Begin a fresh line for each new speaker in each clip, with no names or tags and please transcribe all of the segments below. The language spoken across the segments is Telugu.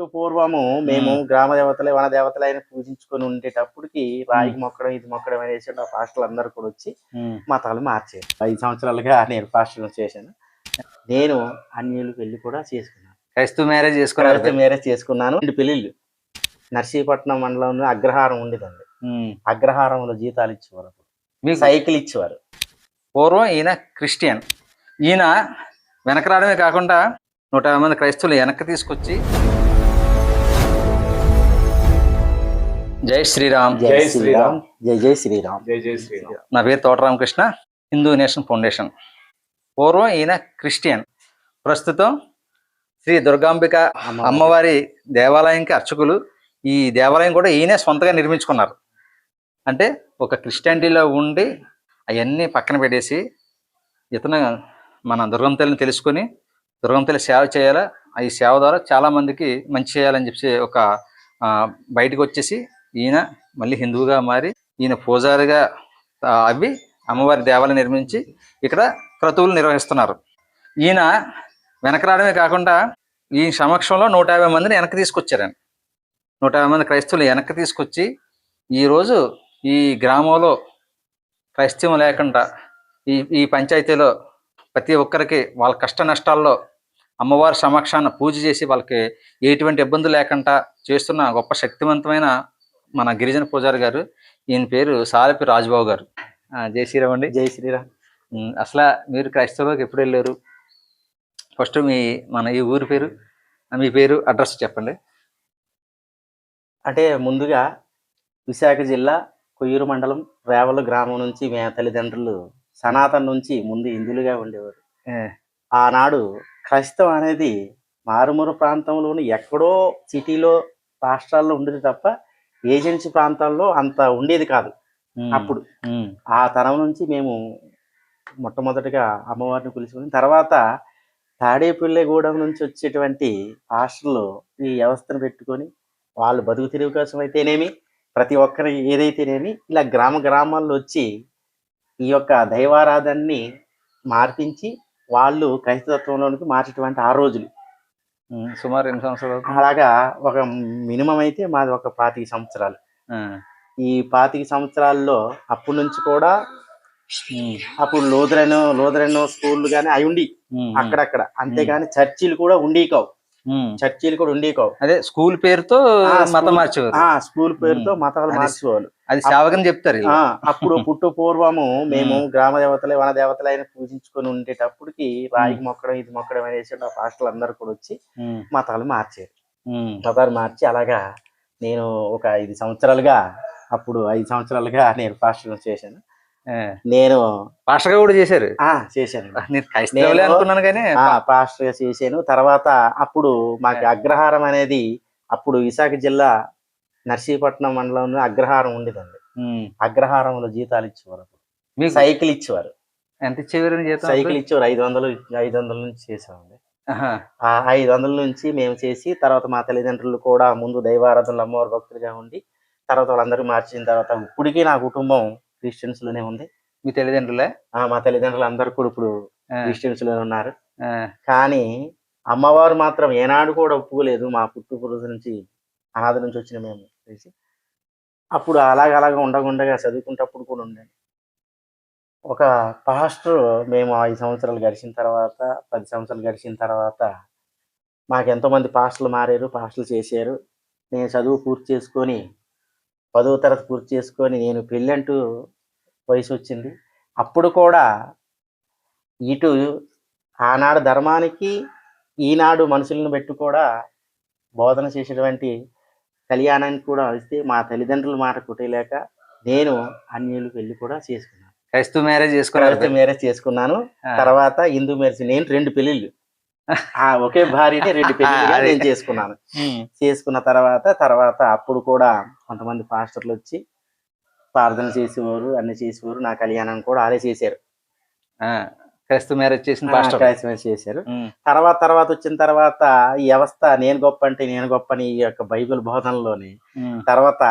పుట్టు పూర్వము మేము గ్రామ దేవతలే వన దేవతలైన పూజించుకొని ఉండేటప్పటికి రాయికి మొక్కడం ఇది మొక్కడం అనేసి ఆ పాస్టర్లు అందరూ కూడా వచ్చి మతాలు మార్చారు. 5 సంవత్సరాలుగా నేను పాస్టర్ చేశాను. నేను అన్యులు పెళ్లి కూడా చేసుకున్నాను.
క్రైస్తవ మ్యారేజ్
చేసుకున్నాను. 2 పెళ్లిళ్ళు. నర్సీపట్నం మండలంలో అగ్రహారం ఉండేదండి. అగ్రహారంలో జీతాలు ఇచ్చేవారు. మీకు సైకిల్ ఇచ్చేవారు.
పూర్వం ఈయన క్రిస్టియన్. ఈయన వెనక రావడమే కాకుండా 150 మంది క్రైస్తవులు వెనక్కి తీసుకొచ్చి జై శ్రీరామ్
జై శ్రీరామ్ జై శ్రీరామ్
జై శ్రీరామ్.
నా పేరు తోటరామకృష్ణ, హిందూ నేషన్ ఫౌండేషన్. పూర్వం ఈయన క్రిస్టియన్, ప్రస్తుతం శ్రీ దుర్గాంబిక అమ్మవారి దేవాలయంకి అర్చకులు. ఈ దేవాలయం కూడా ఈయనే సొంతగా నిర్మించుకున్నారు. అంటే ఒక క్రిస్టియానిటీలో ఉండి అవన్నీ పక్కన పెట్టేసి ఇతను మన దుర్గమ్మ తల్లిని తెలుసుకొని దుర్గమ్మ తల్లి సేవ చేయాలా, ఈ సేవ ద్వారా చాలా మందికి మంచి చేయాలని చెప్పి ఒక బయటకు వచ్చేసి ఈయన మళ్ళీ హిందువుగా మారి ఈయన పూజారిగా అవి అమ్మవారి దేవాలయం నిర్మించి ఇక్కడ క్రతువులు నిర్వహిస్తున్నారు. ఈయన వెనక రావడమే కాకుండా ఈ సమక్షంలో 150 మందిని వెనక్కి తీసుకొచ్చారండి. 150 మంది క్రైస్తవులు వెనక్కి తీసుకొచ్చి ఈరోజు ఈ గ్రామంలో క్రైస్తవం లేకుండా ఈ పంచాయతీలో ప్రతి ఒక్కరికి వాళ్ళ కష్ట నష్టాల్లో అమ్మవారి సమక్షాన పూజ చేసి వాళ్ళకి ఎటువంటి ఇబ్బందులు లేకుండా చేస్తున్న గొప్ప శక్తివంతమైన మన గిరిజన పూజారి గారు. ఈయన పేరు సాలపి రాజుబాబు గారు. జై శ్రీరామ్ అండి.
జై శ్రీరామ్.
అసలు మీరు క్రైస్తవులకు ఎప్పుడు వెళ్ళారు? ఫస్ట్ మన ఈ ఊరి పేరు, మీ పేరు, అడ్రస్ చెప్పండి.
అంటే ముందుగా విశాఖ జిల్లా కొయ్యూరు మండలం రేవల గ్రామం నుంచి మా తల్లిదండ్రులు సనాతన నుంచి ముందు హిందువులుగా ఉండేవారు. ఆనాడు క్రైస్తవం అనేది మారుమూల ప్రాంతంలోని ఎక్కడో సిటీలో రాష్ట్రాల్లో ఉండేది తప్ప ఏజెన్సీ ప్రాంతాల్లో అంత ఉండేది కాదు. అప్పుడు ఆ తరం నుంచి మేము మొట్టమొదటిగా అమ్మవారిని పిలుచుకుని తర్వాత తాడేపల్లిగూడెం నుంచి వచ్చేటువంటి పాస్టర్లు ఈ వ్యవస్థను పెట్టుకొని వాళ్ళు బతుకు తెరువు కోసం అయితేనేమి ప్రతి ఒక్కరి ఏదైతేనేమి ఇలా గ్రామాల్లో వచ్చి ఈ యొక్క దైవారాధనని మార్పించి వాళ్ళు క్రైస్తవత్వంలోనికి మార్చేటువంటి ఆ రోజులు
సుమారు 8 సంవత్సరాలు.
అలాగా ఒక మినిమం అయితే మాది ఒక 25 సంవత్సరాలు. ఈ 25 సంవత్సరాల్లో అప్పటి నుంచి కూడా అప్పుడు లోదరన్ స్కూళ్ళు కానీ అవి ఉండి అక్కడక్కడ, అంతేగాని చర్చిలు కూడా ఉండేవి కావు.
అదే స్కూల్ పేరుతో మతం మార్చేవారు.
స్కూల్ పేరుతో మతాలు మార్చేవాళ్ళు.
అది సేవకని చెప్తారు.
అప్పుడు పుట్టు పూర్వము మేము గ్రామ దేవతలే వన దేవతలైన పూజించుకొని ఉండేటప్పటికి రాయికి మొక్కడం ఇది మొక్కడం అనేసి ఆ పాస్టర్లు అందరూ కూడా వచ్చి మతాలు మార్చి అలాగా నేను ఒక 5 సంవత్సరాలుగా నేను పాస్టర్ చేశాను. నేను
పాస్టర్ గా కూడా చేశాను.
అనుకున్నాను కానీ పాస్టర్ గా చేశాను. తర్వాత అప్పుడు మాకు అగ్రహారం అనేది అప్పుడు విశాఖ జిల్లా నర్సీపట్నం మండలంలో అగ్రహారం ఉండేదండి. అగ్రహారంలో జీతాలు ఇచ్చేవారు. మీకు సైకిల్ ఇచ్చేవారు.
ఎంత ఇచ్చేవారు?
సైకిల్ ఇచ్చేవారు. 500 నుంచి చేసామండి. 500 నుంచి మేము చేసి తర్వాత మా తల్లిదండ్రులు కూడా ముందు దైవారాధనలు అమ్మవారి భక్తులుగా ఉండి తర్వాత వాళ్ళందరూ మార్చిన తర్వాత ఇప్పటికీ నా కుటుంబం క్రిస్టియన్స్ లోనే ఉంది.
మీ తల్లిదండ్రులే?
మా తల్లిదండ్రులు అందరూ కూడా ఇప్పుడు క్రిస్టియన్స్ లోనే ఉన్నారు. కానీ అమ్మవారు మాత్రం ఏనాడు కూడా ఒప్పుకోలేదు. మా పుట్టుపూర్వ నుంచి అనాథ నుంచి వచ్చిన మేము తెలిసి అప్పుడు అలాగ ఉండగా చదువుకుంటప్పుడు కూడా ఉండండి. ఒక పాస్టర్ మేము 5 సంవత్సరాలు గడిచిన తర్వాత 10 సంవత్సరాలు గడిచిన తర్వాత మాకు ఎంతోమంది పాస్టర్లు మారారు, పాస్టర్లు చేశారు. నేను చదువు పూర్తి చేసుకొని 10వ తరగతి పూర్తి చేసుకొని నేను పెళ్ళంటూ వయసు వచ్చింది. అప్పుడు కూడా ఇటు ఆనాడు ధర్మానికి ఈనాడు మనుషులను పెట్టి కూడా బోధన చేసేటువంటి కళ్యాణానికి కూడా వస్తే మా తల్లిదండ్రుల మాట కుట్టలేక నేను అన్యులు పెళ్లి కూడా చేసుకున్నాను.
క్రైస్తవ మ్యారేజ్
చేసుకున్నాను. తర్వాత హిందూ మ్యారేజ్. నేను 2 పెళ్లిళ్ళు, ఒకే భార్యని 2 పెళ్లిళ్ళు నేను చేసుకున్నాను. చేసుకున్న తర్వాత అప్పుడు కూడా కొంతమంది పాస్టర్లు వచ్చి ప్రార్థన చేసేవారు, అన్ని చేసేవారు. నా కళ్యాణం కూడా అదే చేశారు.
క్రైస్తవ మ్యారేజ్
చేశారు. తర్వాత వచ్చిన తర్వాత ఈ వ్యవస్థ నేను గొప్ప అంటే నేను గొప్ప అని ఈ యొక్క బైబిల్ బోధనలోని తర్వాత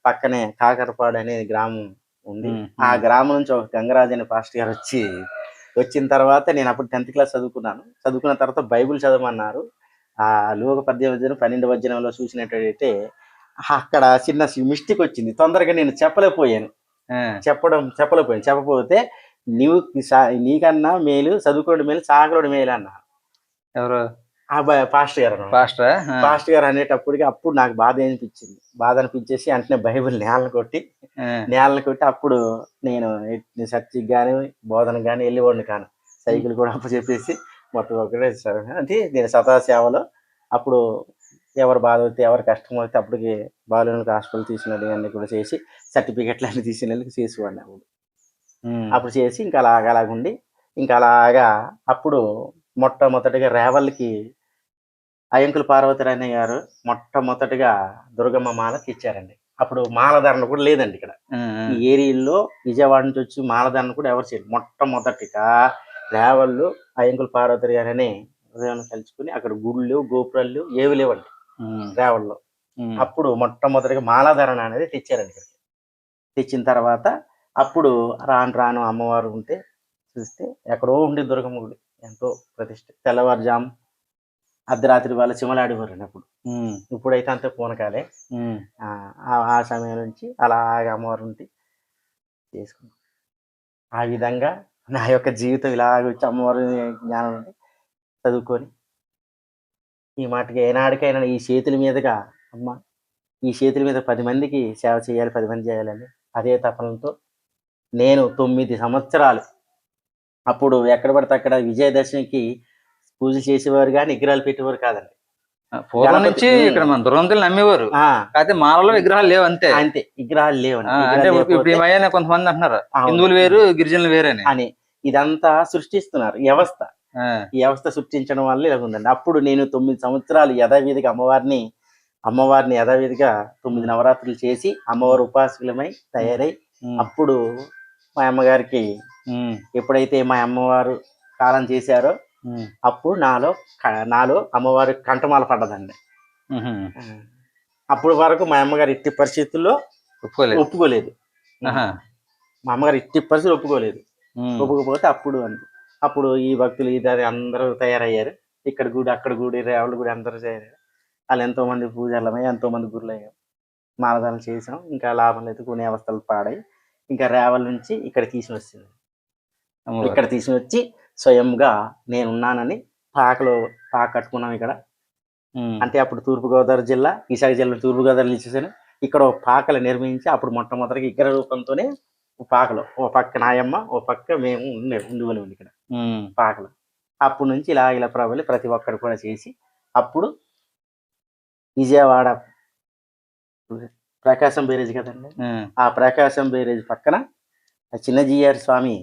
పక్కనే కాకరపాడు అనే గ్రామం ఉంది. ఆ గ్రామం నుంచి ఒక గంగరాజు అనే పాస్టర్ గారు వచ్చిన తర్వాత నేను అప్పుడు 10th క్లాస్ చదువుకున్నాను. చదువుకున్న తర్వాత బైబిల్ చదవమన్నారు. ఆ లోక 12 వచనంలో చూసినట్టయితే అక్కడ చిన్న మిస్టేక్ వచ్చింది. తొందరగా నేను చెప్పలేకపోయాను. చెప్పకపోతే నీవు నీకన్నా మేలు చదువుకోవడం మేలు, సాగలోడు మేలు అన్నా.
ఎవరు?
పాస్టర్ గారు. పాస్టర్ గారు అనేటప్పటికి అప్పుడు నాకు బాధ అనిపించేసి వెంటనే బైబిల్ నేలను కొట్టి అప్పుడు నేను చర్చికి కానీ బోధనకు కానీ వెళ్ళేవాడిని కాను. సైకిల్ కూడా చెప్పేసి మొత్తం ఒకటే అంటే నేను సతా సేవలో అప్పుడు ఎవరు బాధ అవుతే ఎవరు కష్టం అవుతే అప్పటికి బాలులకు హాస్పిటల్ తీసుకున్నది అన్నీ కూడా చేసి సర్టిఫికెట్లు అన్ని తీసుకునేందుకు చేసేవాడిని. అప్పుడు చేసి ఇంకా అలాగుండి ఇంకా అలాగా అప్పుడు మొట్టమొదటిగా రేవల్కి అయ్యంకుల పార్వతీరాణి గారు మొట్టమొదటిగా దుర్గమ్మ మాల తెచ్చారండి. అప్పుడు మాలధారణ కూడా లేదండి ఇక్కడ ఈ ఏరియాలో. విజయవాడ నుంచి వచ్చి మాలధారణ కూడా ఎవరు చేయరు. మొట్టమొదటిగా రేవళ్ళు అయ్యంకుల పార్వతి గారని ఉదయం కలుసుకుని అక్కడ గుళ్ళు గోపురాలు ఏవి లేవండి రేవల్లో. అప్పుడు మొట్టమొదటిగా మాలాధారణ అనేది తెచ్చారండి ఇక్కడికి. తెచ్చిన తర్వాత అప్పుడు రాను అమ్మవారు ఉంటే చూస్తే ఎక్కడో ఉండే దుర్గమ్మ గుడి ఎంతో ప్రతిష్ట. తెల్లవారుజాము అర్ధరాత్రి వాళ్ళ చిమలాడివారండి అప్పుడు. ఇప్పుడైతే అంతే పూనకాలే. ఆ సమయం నుంచి అలాగే అమ్మవారు ఉంటే చేసుకున్నాం. ఆ విధంగా నా యొక్క జీవితం ఇలాగ వచ్చి అమ్మవారి జ్ఞానం నుండి చదువుకొని ఈ మాటకి ఏనాడికైనా ఈ చేతుల మీదుగా అమ్మ ఈ చేతుల మీద 10 మందికి సేవ చేయాలి, 10 మంది చేయాలని అదే తపనతో నేను 9 సంవత్సరాలు అప్పుడు ఎక్కడ పడితే అక్కడ విజయదశమికి పూజలు చేసేవారు కానీ విగ్రహాలు పెట్టేవారు కాదండి.
పూర్వం నుంచి ఇక్కడ మన దుర్గంతులు నమ్మేవారు. అయితే మాలలో విగ్రహాలు లేవు అంతే.
విగ్రహాలు లేవండి.
అంటే కొంతమంది అంటున్నారు హిందువులు వేరు గిరిజనులు వేరు అని.
ఇదంతా సృష్టిస్తున్నారు వ్యవస్థ. ఈ వ్యవస్థ సృష్టించడం వల్ల ఇలా ఉందండి. అప్పుడు నేను 9 సంవత్సరాలు యథావిధిగా అమ్మవారిని యథావిధిగా 9 నవరాత్రులు చేసి అమ్మవారి ఉపాసకులమై తయారై అప్పుడు మా అమ్మగారికి ఎప్పుడైతే మా అమ్మవారు కాలం చేశారో అప్పుడు నాలో అమ్మవారి కంఠమాల పడ్డదండి. అప్పుడు వరకు మా అమ్మగారు ఇట్టి పరిస్థితుల్లో ఒప్పుకోలేదు. మా అమ్మగారు ఇట్టి పరిస్థితులు ఒప్పుకోకపోతే అప్పుడు ఈ భక్తులు ఇది అందరూ తయారయ్యారు. ఇక్కడ గుడి అక్కడ గుడి రేవల గుడి అందరూ తయారయ్యారు. వాళ్ళు ఎంతో మంది పూజలమై ఎంతో మంది గురులు అయ్యారు. మాలదానం చేసాం. ఇంకా లాభం లేదు, కొన్ని అవస్థలు పాడాయి. ఇంకా రేవల నుంచి ఇక్కడ తీసుకొచ్చింది. ఇక్కడ తీసుకొచ్చి స్వయంగా నేనున్నానని పాక కట్టుకున్నాం ఇక్కడ. అంటే అప్పుడు తూర్పుగోదావరి జిల్లా, విశాఖ జిల్లా తూర్పుగోదావరి ఇచ్చేసాను. ఇక్కడ ఒక పాకలు నిర్మించి అప్పుడు మొట్టమొదటిగా విగ్రహ రూపంతోనే పాకలో ఓ పక్క నాయమ్మ ఓ పక్క మేము ఉండేవాళ్ళు ఇక్కడ పాకలు. అప్పుడు నుంచి ఇలా ప్రబలి ప్రతి ఒక్కరు కూడా చేసి అప్పుడు విజయవాడ ప్రకాశం బ్యారేజ్ కదండి, ఆ ప్రకాశం బ్యారేజ్ పక్కన చిన్నజీఆర్ స్వామి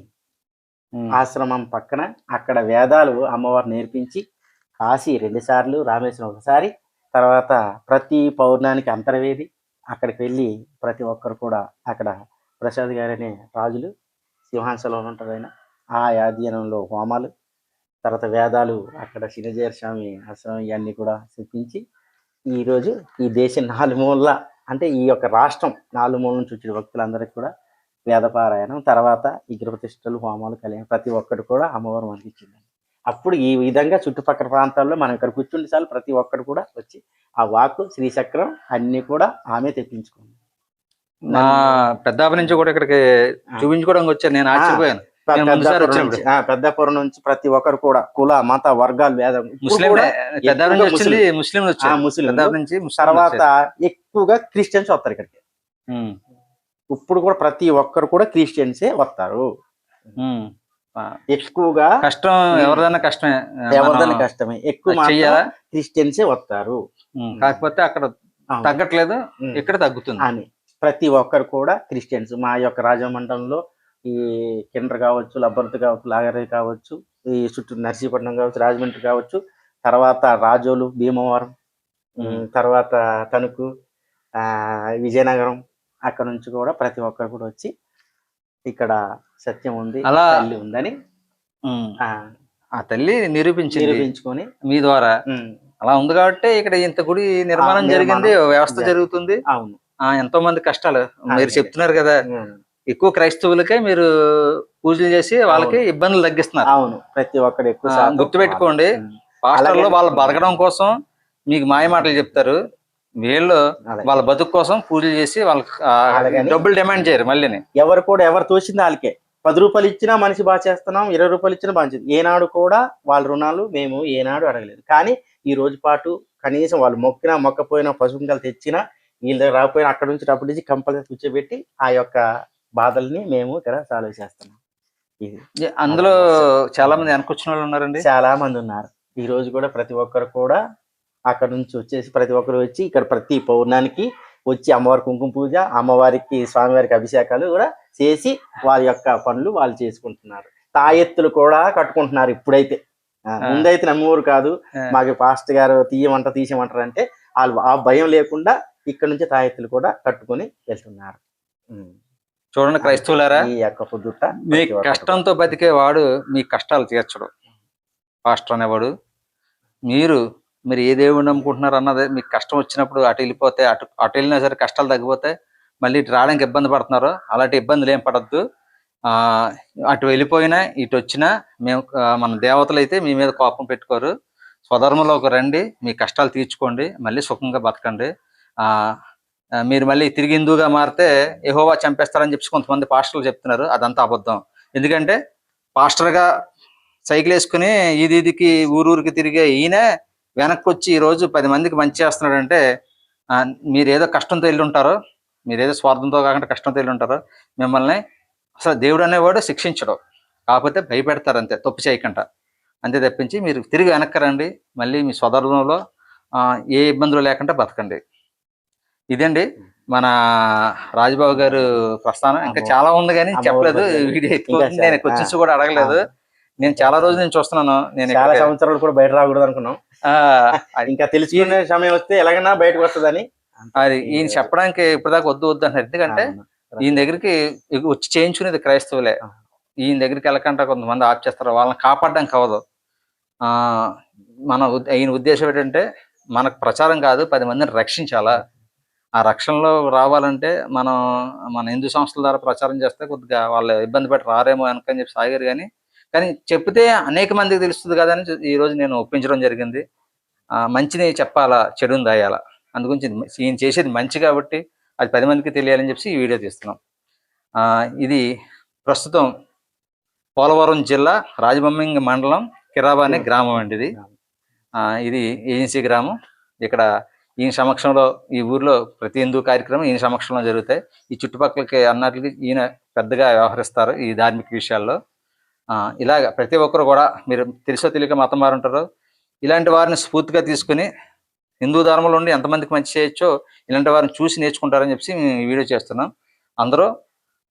ఆశ్రమం పక్కన అక్కడ వేదాలు అమ్మవారు నేర్పించి కాశీ 2 సార్లు, రామేశ్వరం 1 సారి, తర్వాత ప్రతి పౌర్ణానికి అంతర్వేది అక్కడికి వెళ్ళి ప్రతి ఒక్కరు కూడా అక్కడ ప్రసాద్ గారనే రాజులు సింహాసనంలో ఉంటారు ఆయన, ఆ ఆధీనంలో హోమాలు, తర్వాత వేదాలు అక్కడ చిన్నజీఆర్ స్వామి ఆశ్రమం ఇవన్నీ కూడా చెప్పించి ఈరోజు ఈ దేశం 4 మూలల అంటే ఈ యొక్క రాష్ట్రం 4 మూల నుంచి వచ్చిన భక్తులందరికీ కూడా వేదపారాయణం, తర్వాత విగ్రహ ప్రతిష్టలు, హోమాలు, కళ్యాణం ప్రతి ఒక్కటి కూడా అమ్మవారు మనకి ఇచ్చిందండి. అప్పుడు ఈ విధంగా చుట్టుపక్కల ప్రాంతాల్లో మనం ఇక్కడ కూర్చుంటే చాలు ప్రతి ఒక్కరు కూడా వచ్చి ఆ వాక్కు శ్రీచక్రం అన్ని కూడా ఆమె తెప్పించుకుంది.
నా పెద్దాపురం నుంచి కూడా ఇక్కడికి చూపించుకోవడానికి వచ్చాను. నేను ఆశ్చర్యపోయాను.
పెద్దాపురం నుంచి ప్రతి ఒక్కరు కూడా కుల మత వర్గాలు భేదం ముస్లిం తర్వాత ఎక్కువగా క్రిస్టియన్స్ వస్తారు ఇక్కడికి. ఇప్పుడు కూడా ప్రతి ఒక్కరు కూడా క్రిస్టియన్సే వస్తారు. ఎక్కువగా
కష్టం ఎవరిదైనా
కష్టమే ఎక్కువ క్రిస్టియన్సే వస్తారు.
కాకపోతే అక్కడ తగ్గట్లేదు, ఇక్కడ తగ్గుతుంది
అని ప్రతి ఒక్కరు కూడా క్రిస్టియన్స్. మా యొక్క రాజమండ్రంలో ఈ కిండ్ర కావచ్చు, లబ్బర్తి కావచ్చు, లాగరి కావచ్చు, ఈ చుట్టూ నర్సీపట్నం కావచ్చు, రాజమండ్రి కావచ్చు, తర్వాత రాజోలు, భీమవరం, తర్వాత తణుకు, విజయనగరం అక్కడ నుంచి కూడా ప్రతి ఒక్కరు కూడా వచ్చి ఇక్కడ సత్యం ఉంది, తల్లి ఉందని
ఆ తల్లి నిరూపించుకొని మీ ద్వారా అలా ఉంది కాబట్టి ఇక్కడ ఇంత గుడి నిర్మాణం జరిగింది, వ్యవస్థ జరుగుతుంది.
అవును,
ఎంతో మంది కష్టాలు మీరు చెప్తున్నారు కదా, ఎక్కువ క్రైస్తవులకే మీరు పూజలు చేసి వాళ్ళకి ఇబ్బందులు తగ్గిస్తున్నారు.
అవును, ప్రతి ఒక్కరు ఎక్కువ
గుర్తుపెట్టుకోండి. పాస్టర్లు వాళ్ళు బతకడం కోసం మీకు మాయ మాటలు చెప్తారు, వీళ్ళు వాళ్ళ బతుకు కోసం పూజలు చేసి వాళ్ళకి డబ్బులు డిమాండ్ చేయరు. మళ్ళీ
ఎవరు కూడా ఎవరు తోచింది వాళ్ళకే. 10 రూపాయలు ఇచ్చినా మనిషి బాగా చేస్తున్నాం, 20 రూపాయలు ఇచ్చినా బాగా. ఏనాడు కూడా వాళ్ళ రుణాలు మేము ఏనాడు అడగలేదు. కానీ ఈ రోజు పాటు కనీసం వాళ్ళు మొక్కినా మొక్కపోయినా పశువులు తెచ్చినా వీళ్ళ దగ్గర రాకపోయినా అక్కడ నుంచి డబ్బులు ఇచ్చి కంపల్సరీ కూర్చోబెట్టి ఆ యొక్క బాధల్ని మేము ఇక్కడ సాల్వ్ చేస్తున్నాం. ఇది
అందులో చాలా మంది వెనకొచ్చిన వాళ్ళు ఉన్నారండి,
చాలా మంది ఉన్నారు. ఈ రోజు కూడా ప్రతి ఒక్కరు కూడా అక్కడ నుంచి వచ్చేసి ప్రతి ఒక్కరు వచ్చి ఇక్కడ ప్రతి పౌర్ణానికి వచ్చి అమ్మవారి కుంకుమ పూజ, అమ్మవారికి స్వామివారికి అభిషేకాలు కూడా చేసి వారి యొక్క పనులు వాళ్ళు చేసుకుంటున్నారు. తాయెత్తులు కూడా కట్టుకుంటున్నారు ఇప్పుడైతే. ముందైతే నమ్మేవారు కాదు, మాకు పాస్టర్ గారు తీసేయమంటారు అంటే వాళ్ళు ఆ భయం లేకుండా ఇక్కడ నుంచి తాయెత్తులు కూడా కట్టుకొని వెళ్తున్నారు.
చూడండి క్రైస్తవులారా,
ఈ యొక్క పొద్దుట
మీ కష్టంతో బతికేవాడు మీ కష్టాలు తీర్చడు పాస్టర్ అనేవాడు. మీరు ఏ దేవుడు నమ్ముకుంటున్నారు అన్నది మీకు కష్టం వచ్చినప్పుడు అటు వెళ్ళిపోతే అటు వెళ్ళినా సరే కష్టాలు తగ్గిపోతే మళ్ళీ ఇటు రావడానికి ఇబ్బంది పడుతున్నారు, అలాంటి ఇబ్బందులు ఏం పడద్దు. అటు వెళ్ళిపోయినా ఇటు వచ్చినా మేము మన దేవతలు అయితే మీ మీద కోపం పెట్టుకోరు. స్వధర్మంలోకి రండి, మీ కష్టాలు తీర్చుకోండి, మళ్ళీ సుఖంగా బతకండి. మీరు మళ్ళీ తిరిగి హిందూగా మారితే యెహోవా చంపేస్తారని చెప్పి కొంతమంది పాస్టర్లు చెప్తున్నారు. అదంతా అబద్ధం. ఎందుకంటే పాస్టర్గా సైకిల్ వేసుకుని ఈదికి ఊరూరికి తిరిగే ఈయన వెనక్కి వచ్చి ఈరోజు 10 మందికి మంచి చేస్తున్నాడంటే మీరేదో కష్టంతో వెళ్ళి ఉంటారో, మీరేదో స్వార్థంతో కాకుండా కష్టంతో వెళ్ళి ఉంటారో. మిమ్మల్ని అసలు దేవుడు అనేవాడు శిక్షించడు, కాకపోతే భయపెడతారు అంతే, తప్పు చేయకుండా. అంతే తప్పించి మీరు తిరిగి వెనక్కి రండి, మళ్ళీ మీ స్వధర్మంలో ఏ ఇబ్బందులు లేకుండా బతకండి. ఇదండి మన రాజబాబు గారు ప్రస్థానం. ఇంకా చాలా ఉంది కానీ చెప్పలేదు, వీడియో ఎక్కువ నేను క్వశ్చన్స్ కూడా అడగలేదు. నేను చాలా రోజుల నుంచి చూస్తున్నాను, నేను
చాలా సంవత్సరాలు కూడా బయట రాకూడదు అనుకున్నాం. ఇంకా తెలుసుకునే సమయం వస్తే ఎలాగైనా బయటకు వస్తుందని
అది ఈయన చెప్పడానికి ఇప్పటిదాకా వద్దు అంటారు. ఎందుకంటే ఈయన దగ్గరికి వచ్చి చేయించుకునేది క్రైస్తవులే. ఈయన దగ్గరికి వెళ్ళకుండా కొంతమంది ఆప్ చేస్తారు, వాళ్ళని కాపాడడానికి అవ్వదు. ఈయన ఉద్దేశం ఏంటంటే మనకు ప్రచారం కాదు, 10 మందిని రక్షించాలా. ఆ రక్షణలో రావాలంటే మన హిందూ సంస్థల ద్వారా ప్రచారం చేస్తే కొద్దిగా వాళ్ళు ఇబ్బంది పెట్టి రారేమో అనుకని చెప్పి సాగారు. కానీ చెప్తే అనేక మందికి తెలుస్తుంది కదా అని ఈరోజు నేను ఒప్పించడం జరిగింది. మంచిని చెప్పాలా, చెడుని దాయాలా. అందుగురించి ఈయన చేసేది మంచి కాబట్టి అది 10 మందికి తెలియాలని చెప్పి ఈ వీడియో తీస్తున్నాం. ఇది ప్రస్తుతం పోలవరం జిల్లా రాజబొమ్మింగి మండలం కిరాబా అనే గ్రామం అండి. ఇది ఏజెన్సీ గ్రామం. ఇక్కడ ఈయన సమక్షంలో ఈ ఊర్లో ప్రతి హిందూ కార్యక్రమం ఈయన సమక్షంలో జరుగుతాయి. ఈ చుట్టుపక్కలకి అన్నట్లకి ఈయన పెద్దగా వ్యవహరిస్తారు ఈ ధార్మిక విషయాల్లో. ఇలాగ ప్రతి ఒక్కరు కూడా మీరు తెలుసో తెలియక మతం మారుంటారు, ఇలాంటి వారిని స్ఫూర్తిగా తీసుకుని హిందూ ధర్మంలో ఉండి ఎంతమందికి మంచి చేయొచ్చో ఇలాంటి వారిని చూసి నేర్చుకుంటారని చెప్పి ఈ వీడియో చేస్తున్నాం. అందరూ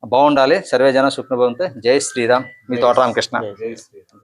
బాగుండాలి. సర్వే జన సుఖినో భవంతు. జై శ్రీరామ్. మీ తోట రామకృష్ణ.